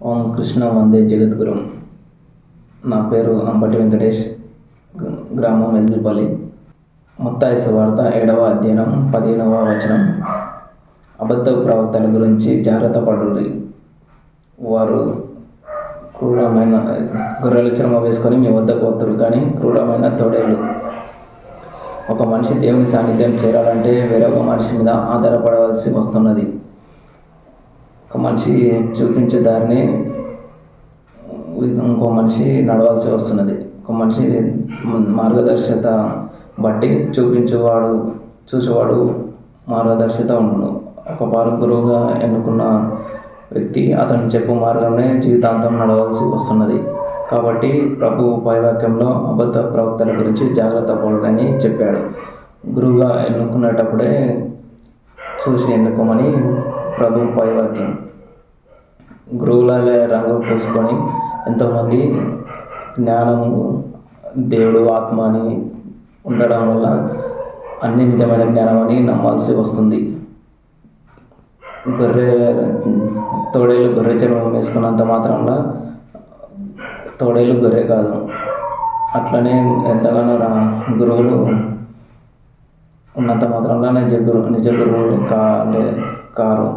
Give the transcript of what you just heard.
ఓం కృష్ణ వందే జగద్గురుం. నా పేరు అంబటి వెంకటేష్, గ్రామం ఎస్బిపల్లి. మత్తయి సువార్త 7వ అధ్యాయం 15వ వచనం. అబద్ధ ప్రవక్తల గురించి జాగ్రత్త పడుడి. వారు క్రూరమైన గొర్రెల చర్మ వేసుకొని మీ వద్దకు వస్తారు, కానీ క్రూరమైన తోడేళ్ళు. ఒక మనిషి దేవుని సాన్నిధ్యం చేరాలంటే వేరొక మనిషి మీద ఆధారపడవలసి వస్తున్నది. ఒక మనిషి చూపించే దారిని ఇంకో మనిషి నడవాల్సి వస్తున్నది. ఒక మనిషి మార్గదర్శకత బట్టి చూసేవాడు మార్గదర్శకత ఉండును. ఒక గురువుగా ఎన్నుకున్న వ్యక్తి అతను చెప్పు మార్గంలో జీవితాంతం నడవాల్సి వస్తున్నది. కాబట్టి ప్రభు పైవాక్యంలో అబద్ధ ప్రవక్తల గురించి జాగ్రత్త పడని చెప్పాడు. గురువుగా ఎన్నుకునేటప్పుడే చూసి ఎన్నుకోమని ప్రభు పైవాక్యం. గురువులాగా రంగు పూసుకొని ఎంతోమంది జ్ఞానము, దేవుడు, ఆత్మ అని ఉండడం వల్ల అన్ని నిజమైన జ్ఞానం అని నమ్మాల్సి వస్తుంది. తోడేళ్ళు గొర్రె చర్మం వేసుకున్నంత మాత్రంలో తోడేళ్ళు గొర్రె కాదు. అట్లనే ఎంతగానో గురువులు ఉన్నంత మాత్రంలో నిజ గురువులు కారు.